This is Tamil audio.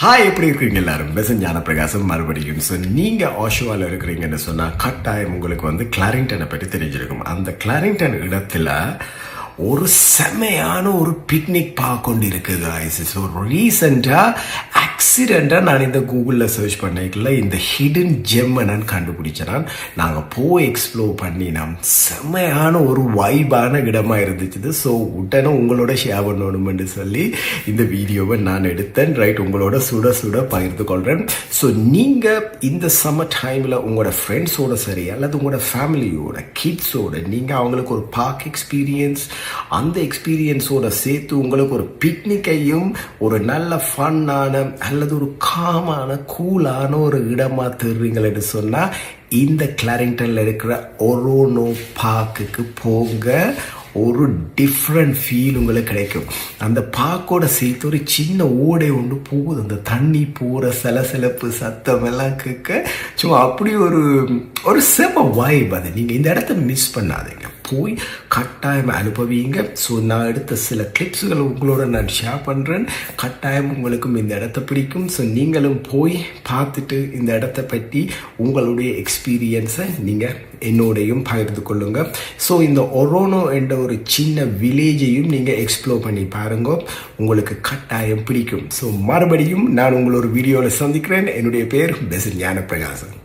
ஹாய், எப்படி இருக்கிறீங்க எல்லாரும்? பெசன் ஞானப்பிரகாசம் மறுபடியும். ஸோ நீங்கள் ஆஷுவாவில் இருக்கிறீங்கன்னு சொன்னால் கட்டாயம் உங்களுக்கு வந்து கிளாரிங்டனை பற்றி தெரிஞ்சிருக்கும். அந்த கிளாரிங்டன் இடத்துல ஒரு செமையான ஒரு பிக்னிக் பார்க்க கொண்டு இருக்குது guys. ஸோ ரீசெண்டாக ஆக்சிடெண்ட்டாக நான் இந்த கூகுளில் சர்ச் பண்ணிக்கல இந்த ஹிடன் ஜெம்மை நான் கண்டுபிடிச்சேன். நாங்கள் போய் எக்ஸ்ப்ளோர் பண்ணினோம். செமையான ஒரு வைபான இடமா இருந்துச்சு. ஸோ உடனே உங்களோட ஷேர் பண்ணணும்னு சொல்லி இந்த வீடியோவை நான் எடுத்தேன். ரைட், உங்களோட சுட சுட பகிர்ந்து கொள்கிறேன். ஸோ நீங்கள் இந்த சம்மர் டைமில் உங்களோட ஃப்ரெண்ட்ஸோட சரி அல்லது உங்களோட ஃபேமிலியோட கிட்ஸோட நீங்கள் அவங்களுக்கு ஒரு பார்க் எக்ஸ்பீரியன்ஸ், அந்த எக்ஸ்பீரியன்ஸோட சேர்த்து உங்களுக்கு ஒரு பிக்னிக்கையும் ஒரு நல்ல ஃபன்னான அல்லது ஒரு காமான கூலான ஒரு இடமா தேடுறீங்களன்னு சொன்னால் இந்த கிளாரிங்டனில் இருக்கிற ஒரோனோ பார்க்குக்கு போங்க. ஒரு டிஃப்ரெண்ட் ஃபீல் உங்களுக்கு கிடைக்கும். அந்த பார்க்கோட சேர்த்து ஒரு சின்ன ஓடை ஒன்று போகுது. அந்த தண்ணி போகிற சலசலப்பு சத்தம் எல்லாம் கேட்க சும்மா அப்படி ஒரு செம வைப். அது நீங்கள் இந்த இடத்த மிஸ் பண்ணாதீங்க, போய் கட்டாயம் அனுபவிங்க. ஸோ நான் எடுத்த சில கிளிப்ஸுகளை உங்களோட நான் ஷேர் பண்ணுறேன். கட்டாயம் உங்களுக்கும் இந்த இடத்த பிடிக்கும். ஸோ நீங்களும் போய் பார்த்துட்டு இந்த இடத்த பற்றி உங்களுடைய எக்ஸ்பீரியன்ஸை நீங்கள் என்னோடையும் பகிர்ந்து கொள்ளுங்க. ஸோ இந்த ஒரோனோ என்ற ஒரு சின்ன வில்லேஜையும் நீங்கள் எக்ஸ்ப்ளோர் பண்ணி பாருங்க, உங்களுக்கு கட்டாயம் பிடிக்கும். ஸோ மறுபடியும் நான் உங்களை ஒரு வீடியோவில் சந்திக்கிறேன். என்னுடைய பேர் பெசன் ஞானப்பிரகாசன்.